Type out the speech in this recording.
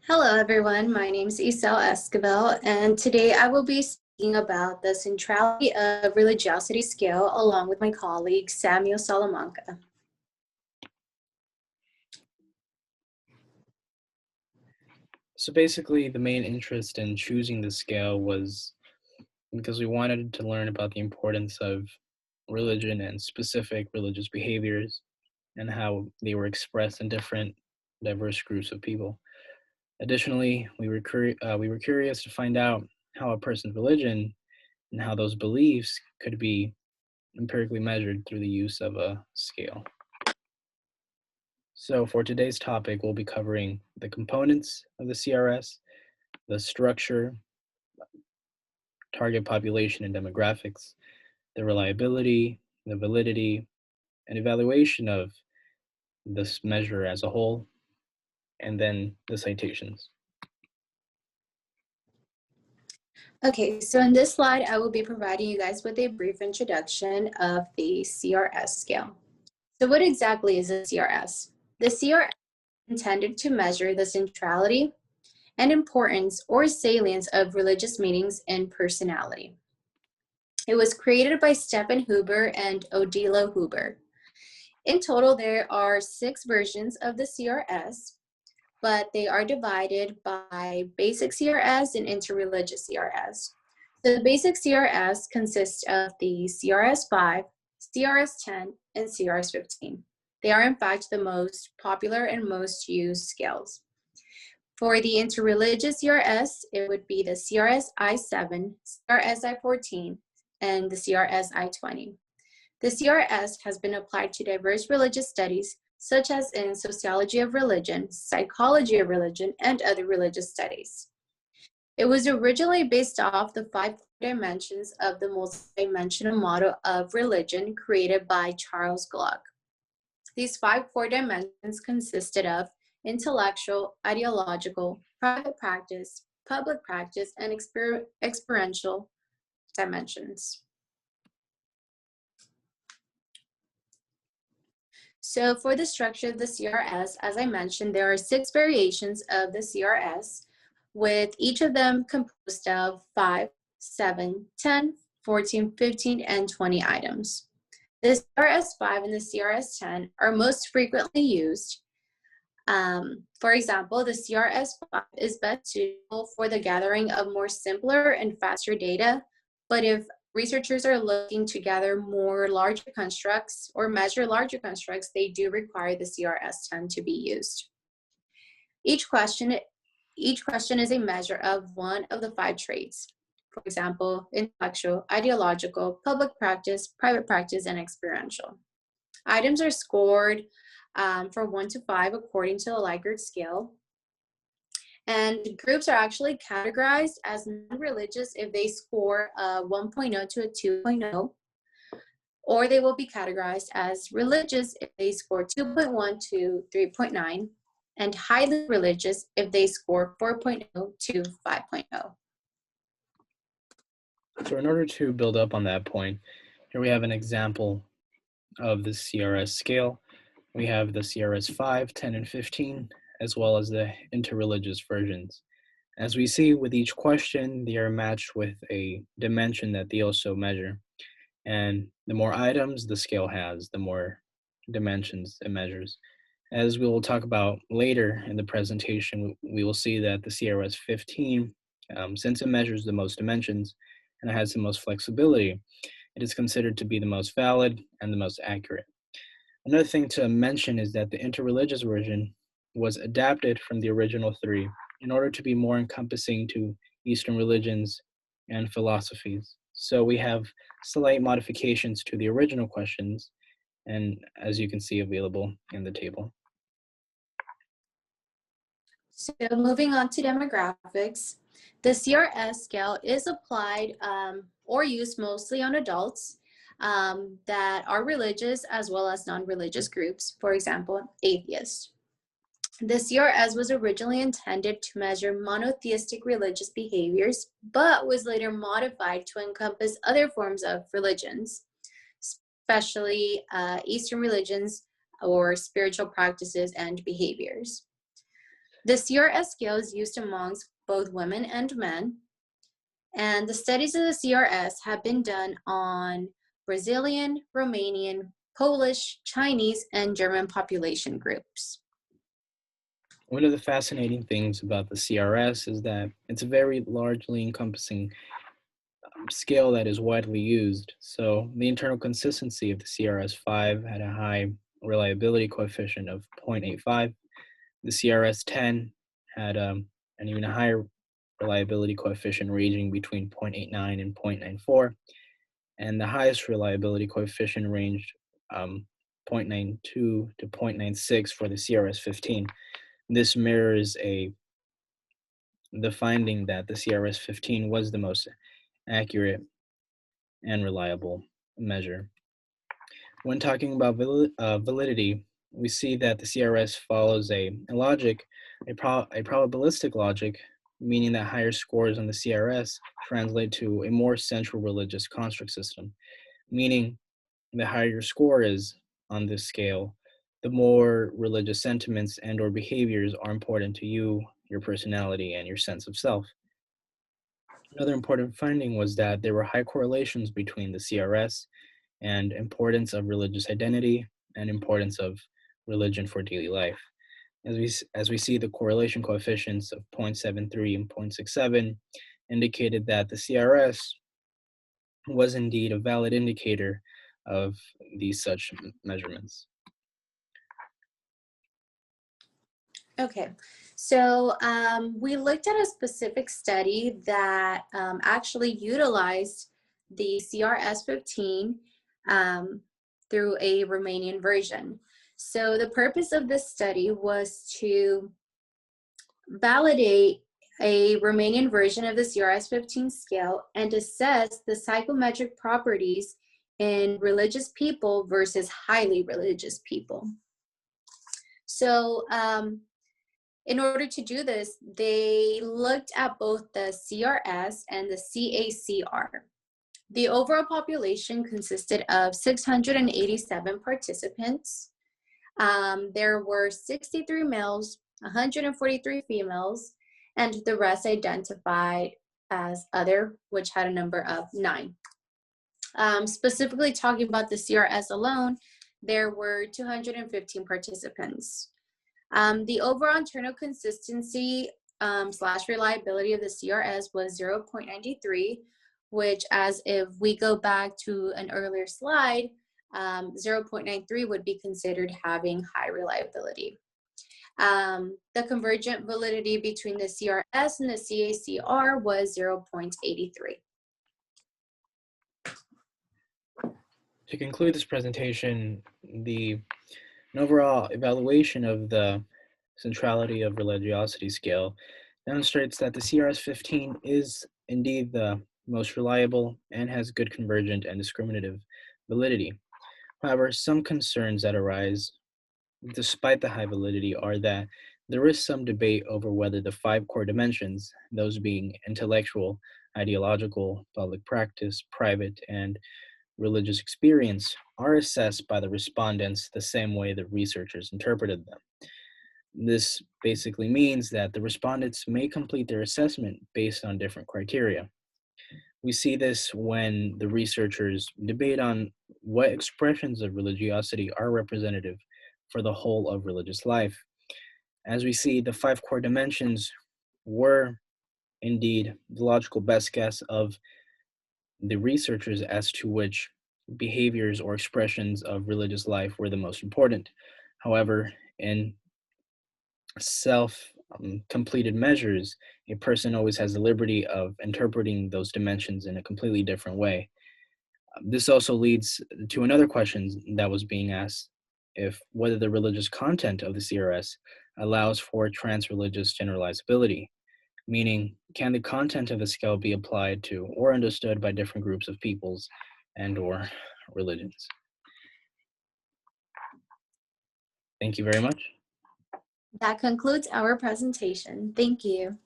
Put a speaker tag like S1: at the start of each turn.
S1: Hello, everyone. My name is Isel Esquivel, and today I will be speaking about the Centrality of Religiosity Scale along with my colleague Samuel Salamanca.
S2: So basically, the main interest in choosing the scale was because we wanted to learn about the importance of religion and specific religious behaviors and how they were expressed in different diverse groups of people. Additionally, we were curious to find out how a person's religion and how those beliefs could be empirically measured through the use of a scale. So for today's topic, we'll be covering the components of the CRS, the structure, target population and demographics, the reliability, the validity, and evaluation of this measure as a whole, and then the citations.
S1: Okay, so in this slide, I will be providing you guys with a brief introduction of the CRS scale. So what exactly is a CRS? The CRS is intended to measure the centrality and importance or salience of religious meanings and personality. It was created by Stephen Huber and Odilo Huber. In total, there are 6 versions of the CRS, but they are divided by basic CRS and interreligious CRS. So the basic CRS consists of the CRS-5, CRS-10, and CRS-15. They are in fact the most popular and most used scales. For the interreligious CRS, it would be the CRS-I7, CRS-I14, and the CRS-I20. The CRS has been applied to diverse religious studies, such as in sociology of religion, psychology of religion, and other religious studies. It was originally based off the 5 dimensions of the multidimensional model of religion created by Charles Gluck. These 5 core dimensions consisted of intellectual, ideological, private practice, public practice, and experiential dimensions. So for the structure of the CRS, as I mentioned, there are 6 variations of the CRS, with each of them composed of 5, 7, 10, 14, 15, and 20 items. The CRS-5 and the CRS-10 are most frequently used. For example, the CRS-5 is best suitable for the gathering of more simpler and faster data, but if researchers are looking to gather more larger constructs or measure larger constructs, they do require the CRS-10 to be used. Each question is a measure of one of the 5 traits. For example, intellectual, ideological, public practice, private practice, and experiential. Items are scored from 1 to 5 according to the Likert scale. And groups are actually categorized as non-religious if they score a 1.0 to a 2.0, or they will be categorized as religious if they score 2.1 to 3.9, and highly religious if they score 4.0 to 5.0.
S2: So in order to build up on that point, here we have an example of the CRS scale. We have the CRS-5, 10, and 15, as well as the interreligious versions. As we see with each question, they are matched with a dimension that they also measure. And the more items the scale has, the more dimensions it measures. As we will talk about later in the presentation, we will see that the CRS-15, since it measures the most dimensions and it has the most flexibility, it is considered to be the most valid and the most accurate. Another thing to mention is that the interreligious version was adapted from the original 3 in order to be more encompassing to Eastern religions and philosophies. So we have slight modifications to the original questions, and as you can see, available in the table.
S1: So moving on to demographics, the CRS scale is applied or used mostly on adults that are religious as well as non-religious groups, for example, atheists. The CRS was originally intended to measure monotheistic religious behaviors, but was later modified to encompass other forms of religions, especially Eastern religions or spiritual practices and behaviors. The CRS scale is used amongst both women and men, and the studies of the CRS have been done on Brazilian, Romanian, Polish, Chinese, and German population groups.
S2: One of the fascinating things about the CRS is that it's a very largely encompassing scale that is widely used. So the internal consistency of the CRS-5 had a high reliability coefficient of 0.85. The CRS-10 had an even higher reliability coefficient ranging between 0.89 and 0.94, and the highest reliability coefficient ranged 0.92 to 0.96 for the CRS-15. This mirrors the finding that the CRS-15 was the most accurate and reliable measure. When talking about validity, we see that the CRS follows a probabilistic logic, meaning that higher scores on the CRS translate to a more central religious construct system, meaning the higher your score is on this scale, the more religious sentiments and or behaviors are important to you, your personality, and your sense of self. Another important finding was that there were high correlations between the CRS and importance of religious identity and importance of religion for daily life. As we see, the correlation coefficients of 0.73 and 0.67 indicated that the CRS was indeed a valid indicator of these such measurements.
S1: Okay, so we looked at a specific study that actually utilized the CRS-15 through a Romanian version. So the purpose of this study was to validate a Romanian version of the CRS-15 scale and assess the psychometric properties in religious people versus highly religious people. So in order to do this, they looked at both the CRS and the CACR. The overall population consisted of 687 participants. There were 63 males, 143 females, and the rest identified as other, which had a number of 9. Specifically talking about the CRS alone, there were 215 participants. The overall internal consistency / reliability of the CRS was 0.93, which, as if we go back to an earlier slide, 0.93 would be considered having high reliability. The convergent validity between the CRS and the CACR was 0.83.
S2: To conclude this presentation, an overall evaluation of the Centrality of Religiosity Scale demonstrates that the CRS-15 is indeed the most reliable and has good convergent and discriminative validity. However, some concerns that arise despite the high validity are that there is some debate over whether the 5 core dimensions, those being intellectual, ideological, public practice, private, and religious experience, are assessed by the respondents the same way the researchers interpreted them. This basically means that the respondents may complete their assessment based on different criteria. We see this when the researchers debate on what expressions of religiosity are representative for the whole of religious life. As we see, the 5 core dimensions were indeed the logical best guess of the researchers as to which behaviors or expressions of religious life were the most important. However, in self-completed measures, a person always has the liberty of interpreting those dimensions in a completely different way. This also leads to another question that was being asked, whether the religious content of the CRS allows for trans-religious generalizability, meaning can the content of the scale be applied to or understood by different groups of peoples and or religions. Thank you very much.
S1: That concludes our presentation. Thank you.